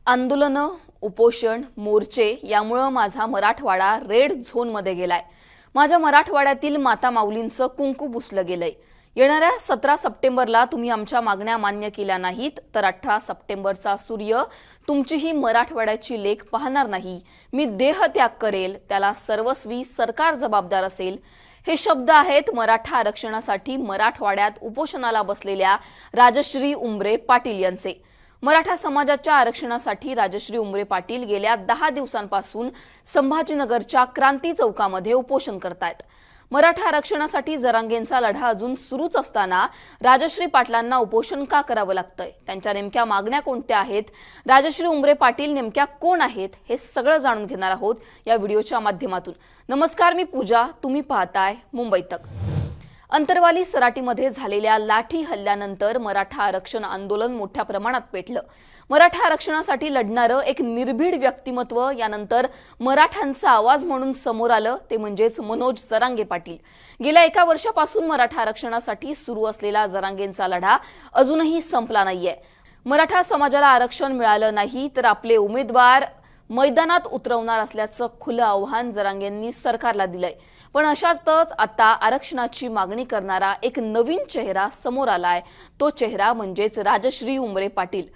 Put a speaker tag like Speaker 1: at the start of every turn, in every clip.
Speaker 1: आंदोलनं, उपोषण, मोर्चे यामुळे माझा मराठवाडा रेड झोनमध्ये गेलाय। माझ्या मराठवाड्यातील माता माऊलींचं कुंकू पुसलं गेलंय। येणाऱ्या 17 सप्टेंबरला तुम्ही आमच्या मागण्या मान्य केल्या नाहीत तर 18 सप्टेंबरचा सूर्य तुमचीही मराठवाड्याची लेख पाहणार नाही। मी देहत्याग करेल, त्याला सर्वस्वी सरकार जबाबदार असेल। हे शब्द आहेत मराठा आरक्षणासाठी मराठवाड्यात उपोषणाला बसलेल्या राजश्री उमरे पाटील यांचे। मराठा समाजाच्या आरक्षणासाठी राजश्री उमरे पाटील गेल्या 10 दिवसांपासून संभाजीनगरच्या क्रांती चौकामध्ये उपोषण करतायत। मराठा आरक्षणासाठी जरांगेंचा लढा अजून सुरूच असताना राजश्री पाटलांना उपोषण का करावं लागतंय? त्यांच्या नेमक्या मागण्या कोणत्या आहेत? राजश्री उमरे पाटील नेमक्या कोण आहेत? हे सगळं जाणून घेणार आहोत या व्हिडिओच्या माध्यमातून। नमस्कार, मी पूजा, तुम्ही पाहताय मुंबई तक। अंतरवाली सराटीमध्ये झालेल्या लाठी हल्ल्यानंतर मराठा आरक्षण आंदोलन मोठ्या प्रमाणात पेटलं। मराठा आरक्षणासाठी लढणारं एक निर्भीड व्यक्तिमत्व यानंतर मराठ्यांचा आवाज म्हणून समोर आलं, ते म्हणजेच मनोज जरांगे पाटील। गेल्या 1 वर्षापासून मराठा आरक्षणासाठी सुरू असलेला जरांगेंचा लढा अजूनही संपला नाहीये। मराठा समाजाला आरक्षण मिळालं नाही तर आपले उमेदवार मैदानात उतरवणार असल्याचं खुलं आव्हान जरांगेंनी सरकारला दिलंय। पण अशातच आता आरक्षणाची मागणी करणारा एक नवीन चेहरा समोर आलाय। तो चेहरा म्हणजेच राजश्री उमरे पाटील।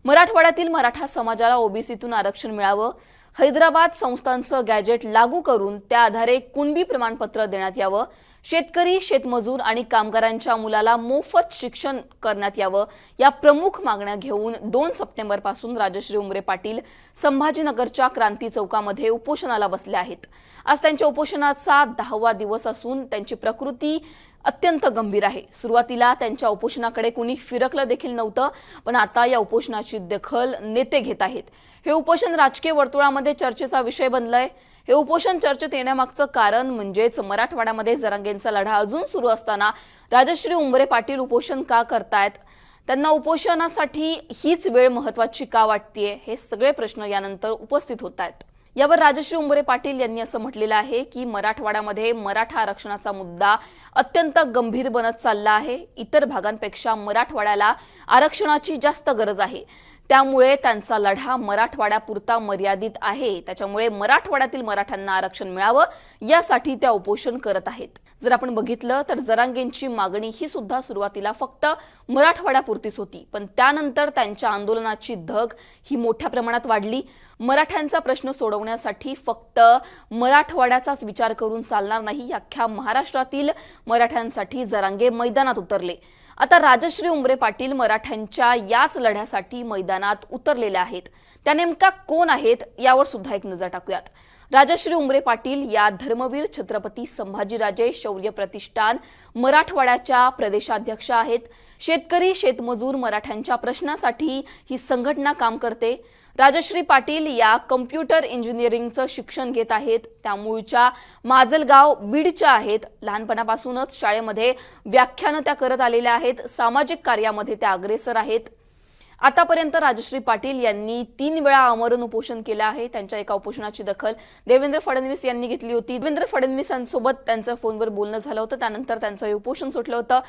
Speaker 1: मराठवाड्यातील मराठा समाजाला ओबीसीतून आरक्षण मिळावं, हैदराबाद संस्थांचं गॅजेट लागू करून त्या आधारे कुणबी प्रमाणपत्र देण्यात यावं, शेतकरी, शेतमजूर आणि कामगारांच्या मुलाला मोफत शिक्षण करण्यात यावं, या प्रमुख मागण्या घेऊन 2 सप्टेंबरपासून राजश्री उमरे पाटील संभाजीनगरच्या क्रांती चौकामध्ये उपोषणाला बसले आहेत। आज त्यांच्या उपोषणाचा 10वा दिवस असून त्यांची प्रकृती अत्यंत गंभीर आहे। सुरुवातीला त्यांच्या उपोषणाकडे कुणी फिरकलं देखील नव्हतं, पण आता या उपोषणाची दखल नेते घेत आहेत। हे उपोषण राजकीय वर्तुळामध्ये चर्चेचा विषय बनलंय। हे उपोषण चर्चेत येण्यामागचं कारण म्हणजेच मराठवाड्यामध्ये जरांगेंचा लढा अजून सुरू असताना राजश्री उमरे पाटील उपोषण का करतायत? त्यांना उपोषणासाठी हीच वेळ महत्त्वाची का वाटतेय? हे सगळे प्रश्न यानंतर उपस्थित होत आहेत। यावर राजश्री उमरे पाटील यांनी असं म्हटलेलं आहे की मराठवाड्यामध्ये मराठा आरक्षणाचा मुद्दा अत्यंत गंभीर बनत चालला आहे। इतर भागांपेक्षा मराठवाड्याला आरक्षणाची जास्त गरज आहे, त्यामुळे त्यांचा लढा मराठवाड्यापुरता मर्यादित आहे। त्याच्यामुळे मराठवाड्यातील मराठ्यांना आरक्षण मिळावं यासाठी त्या उपोषण करत आहेत। जर आपण बघितलं तर जरांगेंची मागणी ही सुद्धा सुरुवातीला फक्त मराठवाड्यापुरतीच होती, पण त्यानंतर त्यांच्या आंदोलनाची धग ही मोठ्या प्रमाणात वाढली। मराठ्यांचा प्रश्न सोडवण्यासाठी फक्त मराठवाड्याचाच विचार करून चालणार नाही, अख्ख्या महाराष्ट्रातील मराठ्यांसाठी जरांगे मैदानात उतरले। आता राजश्री उमरे पाटील मराठ्यांच्या याच लढ्यासाठी मैदानात उतरलेले आहेत। त्या नेमका कोण आहेत यावर सुद्धा एक नजर टाकूयात। राजश्री उमरे पाटील या धर्मवीर छत्रपती संभाजीराजे शौर्य प्रतिष्ठान मराठवाड्याच्या प्रदेशाध्यक्ष आहेत। शेतकरी, शेतमजूर मराठ्यांच्या प्रश्नासाठी ही संघटना काम करते। राजश्री पाटील या कम्प्युटर इंजिनिअरिंगचं शिक्षण घेत आहेत। त्या मूळच्या माजलगाव बीडच्या आहेत। लहानपणापासूनच शाळेमध्ये व्याख्यानं त्या करत आलेल्या आहेत। सामाजिक कार्यामध्ये त्या अग्रेसर आहेत। आतापर्यंत राजश्री पाटील यांनी 3 वेळा आमरण उपोषण केलं आहे। त्यांच्या एका उपोषणाची दखल देवेंद्र फडणवीस यांनी घेतली होती। देवेंद्र फडणवीसांसोबत त्यांचं फोनवर बोलणं झालं होतं, त्यानंतर त्यांचं हे उपोषण सुटलं होतं।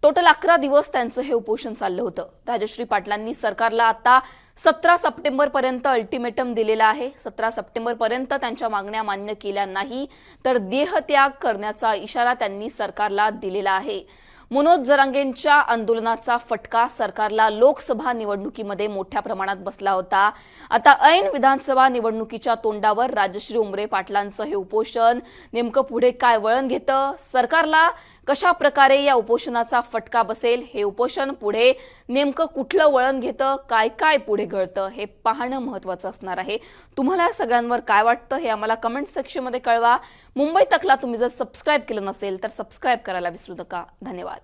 Speaker 1: टोटल 11 दिवस त्यांचं हे उपोषण चाललं होतं। राजश्री पाटलांनी सरकारला आता 17 सप्टेंबर पर्यंत अल्टिमेटम दिलेला आहे। 17 सप्टेंबर पर्यंत त्यांच्या मागण्या मान्य केल्या नाही तर देहत्याग करण्याचा इशारा त्यांनी सरकारला दिलेला आहे। मनोज जरांगेंच्या आंदोलनाचा फटका सरकारला लोकसभा निवडणुकीमध्ये मोठ्या प्रमाणात बसला होता। आता ऐन विधानसभा निवडणुकीच्या तोंडावर राजश्री उमरे पाटलांचं हे उपोषण नेमकं पुढे काय वळण घेतं? सरकारला कशा प्रकारे या उपोषणाचा फटका बसेल? हे उपोषण पुढे नेमकं कुठलं वळण घेतं? काय काय पुढे घडतं हे पाहणं महत्त्वाचं असणार आहे। तुम्हाला या सगळ्यांवर काय वाटतं हे आम्हाला कमेंट सेक्शनमध्ये कळवा। मुंबई तकला तुम्ही जर सबस्क्राइब केलं नसेल तर सबस्क्राइब करायला विसरू नका। धन्यवाद।